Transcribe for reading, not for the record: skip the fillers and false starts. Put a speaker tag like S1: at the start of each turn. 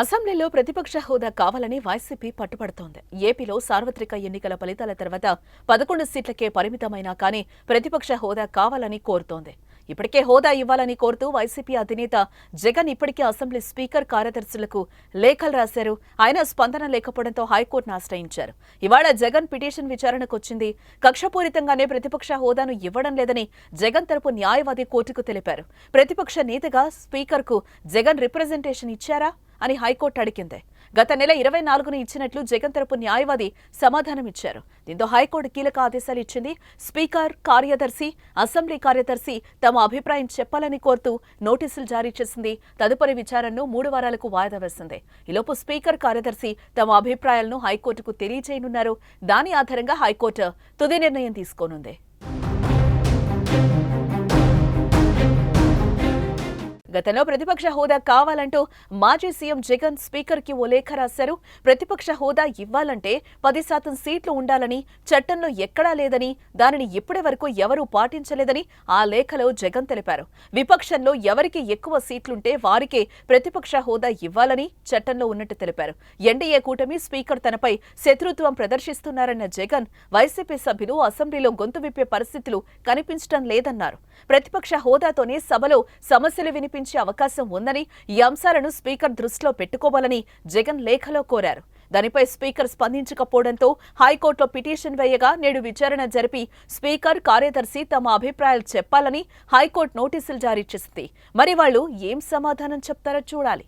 S1: అసెంబ్లీలో ప్రతిపక్ష హోదా కావాలని వైసీపీ పట్టుబడుతోంది. ఏపీలో సార్వత్రిక ఎన్నికల ఫలితాల తర్వాత 11 సీట్లకే పరిమితమైనా కానీ ప్రతిపక్ష హోదా కావాలని కోరుతోంది. ఇప్పటికే హోదా ఇవ్వాలని కోరుతూ వైసీపీ అధినేత జగన్ ఇప్పటికే అసెంబ్లీ స్పీకర్ కార్యదర్శులకు లేఖలు రాశారు. అయినా స్పందన లేకపోవడంతో హైకోర్టును ఆశ్రయించారు. ఇవాళ జగన్ పిటిషన్ విచారణకొచ్చింది. కక్షపూరితంగానే ప్రతిపక్ష హోదాను ఇవ్వడం లేదని జగన్ తరపు న్యాయవాది కోర్టుకు తెలిపారు. ప్రతిపక్ష నేతగా స్పీకర్కు జగన్ రిప్రజెంటేషన్ ఇచ్చారా అని హైకోర్టు అడిగింది. గత నెల 24న ఇచ్చినట్లు జగన్ తరపు న్యాయవాది సమాధానమిచ్చారు. దీంతో హైకోర్టు కీలక ఆదేశాలు ఇచ్చింది. స్పీకర్, కార్యదర్శి, అసెంబ్లీ కార్యదర్శి తమ అభిప్రాయం చెప్పాలని కోరుతూ నోటీసులు జారీ చేసింది. తదుపరి విచారణను 3 వారాలకు వాయిదా వేసింది. ఈలోపు స్పీకర్, కార్యదర్శి తమ అభిప్రాయాలను హైకోర్టుకు తెలియజేయనున్నారు. దాని ఆధారంగా హైకోర్టు తుది నిర్ణయం తీసుకోనుంది. గతంలో ప్రతిపక్ష హోదా కావాలంటూ మాజీ సీఎం జగన్ స్పీకర్కి ఓ లేఖ రాశారు. ప్రతిపక్ష హోదా ఇవ్వాలంటే 10% సీట్లు ఉండాలని చట్టంలో ఎక్కడా లేదని, దానిని ఇప్పటి వరకు ఎవరూ పాటించలేదని ఆ లేఖలో జగన్ తెలిపారు. విపక్షంలో ఎవరికి ఎక్కువ సీట్లుంటే వారికే ప్రతిపక్ష హోదా ఇవ్వాలని చట్టంలో ఉన్నట్టు తెలిపారు. ఎన్డీఏ కూటమి స్పీకర్ తనపై శత్రుత్వం ప్రదర్శిస్తున్నారన్న జగన్ వైసీపీ సభ్యులు అసెంబ్లీలో గొంతు విప్పే పరిస్థితులు కనిపించడం లేదన్నారు. ప్రతిపక్ష హోదాతోనే సభలో సమస్యలు వినిపించే అవకాశం ఉందని, ఈ అంశాలను స్పీకర్ దృష్టిలో పెట్టుకోవాలని జగన్ లేఖలో కోరారు. దానిపై స్పీకర్ స్పందించకపోవడంతో హైకోర్టులో పిటిషన్ వేయగా నేడు విచారణ జరిపి స్పీకర్, కార్యదర్శి తమ అభిప్రాయాలు చెప్పాలని హైకోర్టు నోటీసులు జారీ చేసింది. మరి వాళ్ళు ఏం సమాధానం చెప్తారో చూడాలి.